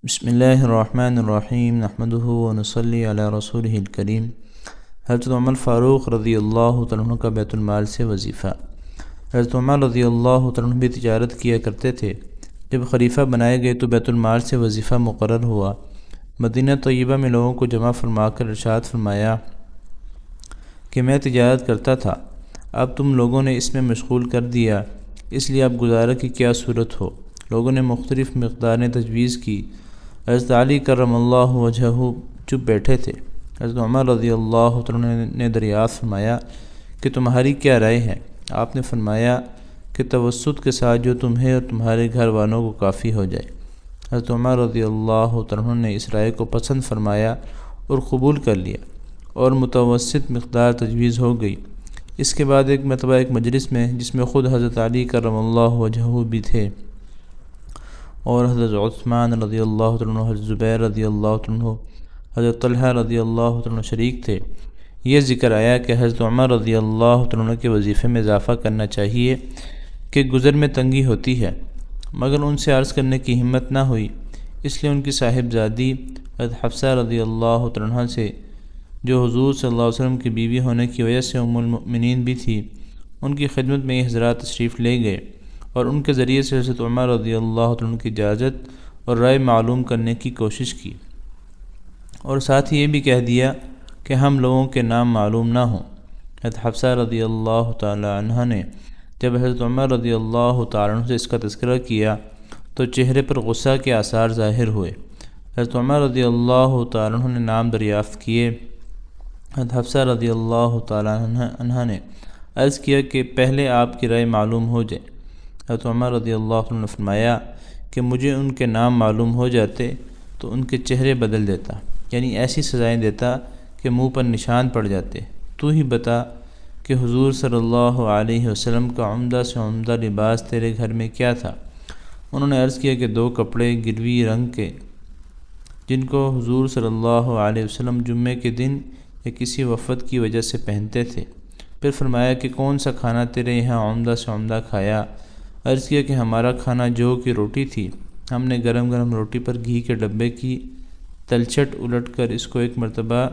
بسم اللہ الرحمن الرحیم نحمدہ ونصلی علی رسولہ الکریم۔ حضرت عمر فاروق رضی اللہ تعالیٰ عنہ کا بیت المال سے وظیفہ۔ حضرت عمر رضی اللہ تعالیٰ عنہ بھی تجارت کیا کرتے تھے۔ جب خلیفہ بنائے گئے تو بیت المال سے وظیفہ مقرر ہوا۔ مدینہ طیبہ میں لوگوں کو جمع فرما کر ارشاد فرمایا کہ میں تجارت کرتا تھا، اب تم لوگوں نے اس میں مشغول کر دیا، اس لیے اب گزارہ کی کیا صورت ہو۔ لوگوں نے مختلف مقداریں تجویز کی۔ حضرت علی کرم اللہ وجہہ چپ بیٹھے تھے۔ حضرت عمر رضی اللہ عنہ نے دریافت فرمایا کہ تمہاری کیا رائے ہے؟ آپ نے فرمایا کہ توسط کے ساتھ جو تمہیں اور تمہارے گھر والوں کو کافی ہو جائے۔ حضرت عمر رضی اللہ عنہ نے اس رائے کو پسند فرمایا اور قبول کر لیا، اور متوسط مقدار تجویز ہو گئی۔ اس کے بعد ایک مرتبہ ایک مجلس میں، جس میں خود حضرت علی کرم اللہ وجہہ بھی تھے اور حضرت عثمان رضی اللہ عنہ، حضرت زبیر رضی اللہ عنہ، حضرت طلحہ رضی اللہ عنہ شریک تھے، یہ ذکر آیا کہ حضرت عمر رضی اللہ عنہ کے وظیفے میں اضافہ کرنا چاہیے کہ گزر میں تنگی ہوتی ہے، مگر ان سے عرض کرنے کی ہمت نہ ہوئی، اس لیے ان کی صاحبزادی حضرت حفصہ رضی اللہ عنہ سے، جو حضور صلی اللہ علیہ وسلم کی بیوی ہونے کی وجہ سے ام المؤمنین بھی تھی، ان کی خدمت میں یہ حضرات تشریف لے گئے اور ان کے ذریعے سے حضرت عمر رضی اللہ عنہ کی اجازت اور رائے معلوم کرنے کی کوشش کی، اور ساتھ ہی یہ بھی کہہ دیا کہ ہم لوگوں کے نام معلوم نہ ہوں۔ حضرت حفصہ رضی اللہ تعالی عنہ نے جب حضرت عمر رضی اللہ تعالی عنہ سے اس کا تذکرہ کیا تو چہرے پر غصہ کے آثار ظاہر ہوئے۔ حضرت عمر رضی اللہ تعالی عنہ نے نام دریافت کیے۔ حضرت حفصہ رضی اللہ تعالی عنہ نے عرض کیا کہ پہلے آپ کی رائے معلوم ہو جائے۔ حضرت عمر رضی اللہ عنہ نے فرمایا کہ مجھے ان کے نام معلوم ہو جاتے تو ان کے چہرے بدل دیتا، یعنی ایسی سزائیں دیتا کہ منہ پر نشان پڑ جاتے۔ تو ہی بتا کہ حضور صلی اللہ علیہ وسلم کا عمدہ سے عمدہ لباس تیرے گھر میں کیا تھا؟ انہوں نے عرض کیا کہ 2 کپڑے گروی رنگ کے، جن کو حضور صلی اللہ علیہ وسلم جمعے کے دن یا کسی وفد کی وجہ سے پہنتے تھے۔ پھر فرمایا کہ کون سا کھانا تیرے یہاں عمدہ سے عمدہ کھایا؟ عرض کیا کہ ہمارا کھانا جو کی روٹی تھی، ہم نے گرم گرم روٹی پر گھی کے ڈبے کی تلچھٹ الٹ کر اس کو ایک مرتبہ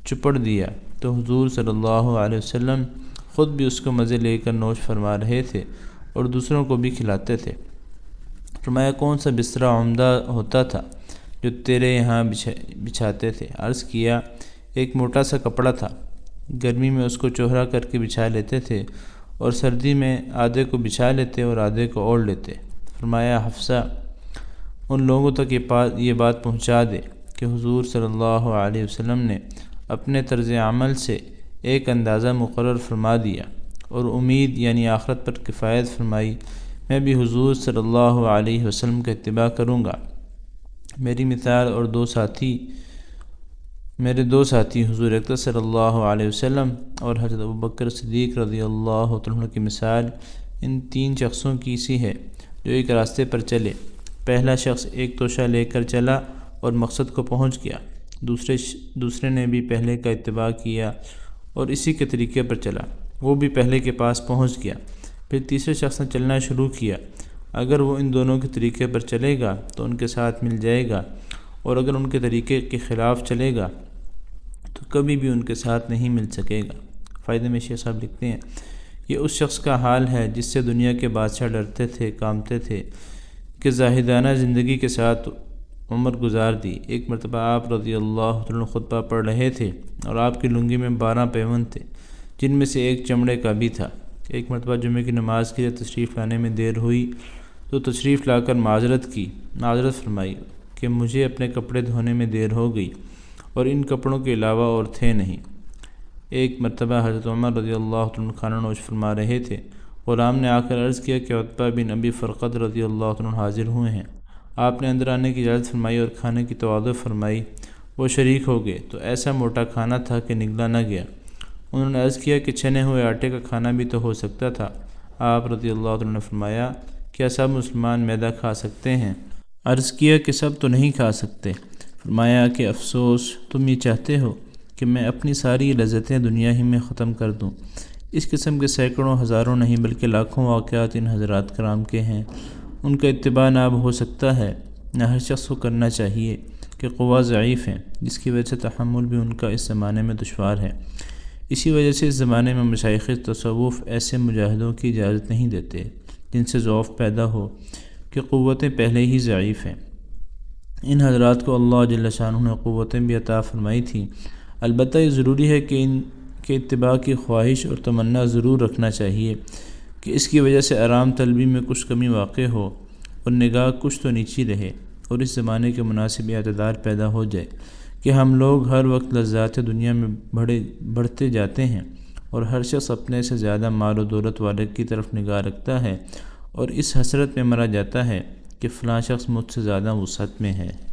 چپڑ دیا تو حضور صلی اللہ علیہ وسلم خود بھی اس کو مزے لے کر نوش فرما رہے تھے اور دوسروں کو بھی کھلاتے تھے۔ فرمایا کون سا بسترا عمدہ ہوتا تھا جو تیرے یہاں بچھاتے تھے؟ عرض کیا ایک موٹا سا کپڑا تھا، گرمی میں اس کو چوہرا کر کے بچھا لیتے تھے اور سردی میں آدھے کو بچھا لیتے اور آدھے کو اوڑھ لیتے۔ فرمایا حفصہ ان لوگوں تک یہ بات پہنچا دے کہ حضور صلی اللہ علیہ وسلم نے اپنے طرز عمل سے ایک اندازہ مقرر فرما دیا اور امید یعنی آخرت پر کفایت فرمائی، میں بھی حضور صلی اللہ علیہ وسلم کا اتباع کروں گا۔ میری مثال اور میرے دو ساتھی حضور اکرم صلی اللہ علیہ وسلم اور حضرت ابوبکر صدیق رضی اللہ عنہ کی مثال ان 3 شخصوں کی سی ہے جو ایک راستے پر چلے۔ پہلا شخص ایک توشہ لے کر چلا اور مقصد کو پہنچ گیا، دوسرے نے بھی پہلے کا اتباع کیا اور اسی کے طریقے پر چلا، وہ بھی پہلے کے پاس پہنچ گیا۔ پھر تیسرے شخص نے چلنا شروع کیا، اگر وہ ان دونوں کے طریقے پر چلے گا تو ان کے ساتھ مل جائے گا، اور اگر ان کے طریقے کے خلاف چلے گا تو کبھی بھی ان کے ساتھ نہیں مل سکے گا۔ فائدے میں شیخ صاحب لکھتے ہیں یہ اس شخص کا حال ہے جس سے دنیا کے بادشاہ ڈرتے تھے، کامتے تھے کہ زاہدانہ زندگی کے ساتھ عمر گزار دی۔ ایک مرتبہ آپ رضی اللہ عنہ خطبہ پڑھ رہے تھے اور آپ کی لنگی میں 12 پیوند تھے، جن میں سے ایک چمڑے کا بھی تھا۔ ایک مرتبہ جمعے کی نماز کے لیے تشریف لانے میں دیر ہوئی تو تشریف لا کر معذرت فرمائی کہ مجھے اپنے کپڑے دھونے میں دیر ہو گئی اور ان کپڑوں کے علاوہ اور تھے نہیں۔ ایک مرتبہ حضرت عمر رضی اللہ عنہ کھانا نوش فرما رہے تھے، غلام نے آ کر عرض کیا کہ عتبہ بن ابی فرقد رضی اللہ عنہ حاضر ہوئے ہیں۔ آپ نے اندر آنے کی اجازت فرمائی اور کھانے کی تواضع فرمائی، وہ شریک ہو گئے تو ایسا موٹا کھانا تھا کہ نگلا نہ گیا۔ انہوں نے عرض کیا کہ چھنے ہوئے آٹے کا کھانا بھی تو ہو سکتا تھا۔ آپ رضی اللہ عنہ نے فرمایا کیا سب مسلمان میدا کھا سکتے ہیں؟ عرض کیا کہ سب تو نہیں کھا سکتے۔ فرمایا کہ افسوس، تم یہ چاہتے ہو کہ میں اپنی ساری لذتیں دنیا ہی میں ختم کر دوں۔ اس قسم کے سینکڑوں ہزاروں نہیں بلکہ لاکھوں واقعات ان حضرات کرام کے ہیں، ان کا اتباع ناب ہو سکتا ہے نہ ہر شخص کو کرنا چاہیے کہ قوا ضعیف ہیں، جس کی وجہ سے تحمل بھی ان کا اس زمانے میں دشوار ہے۔ اسی وجہ سے اس زمانے میں مشائخ تصوف ایسے مجاہدوں کی اجازت نہیں دیتے جن سے ضعف پیدا ہو کہ قوتیں پہلے ہی ضعیف ہیں۔ ان حضرات کو اللہ جل شانہ نے قوتیں بھی عطا فرمائی تھیں، البتہ یہ ضروری ہے کہ ان کے اتباع کی خواہش اور تمنا ضرور رکھنا چاہیے کہ اس کی وجہ سے آرام طلبی میں کچھ کمی واقع ہو اور نگاہ کچھ تو نیچی رہے اور اس زمانے کے مناسب اعتدال پیدا ہو جائے کہ ہم لوگ ہر وقت لذات دنیا میں بڑھتے جاتے ہیں اور ہر شخص اپنے سے زیادہ مال و دولت والے کی طرف نگاہ رکھتا ہے اور اس حسرت میں مرا جاتا ہے کہ فلاں شخص مجھ سے زیادہ وسعت میں ہے۔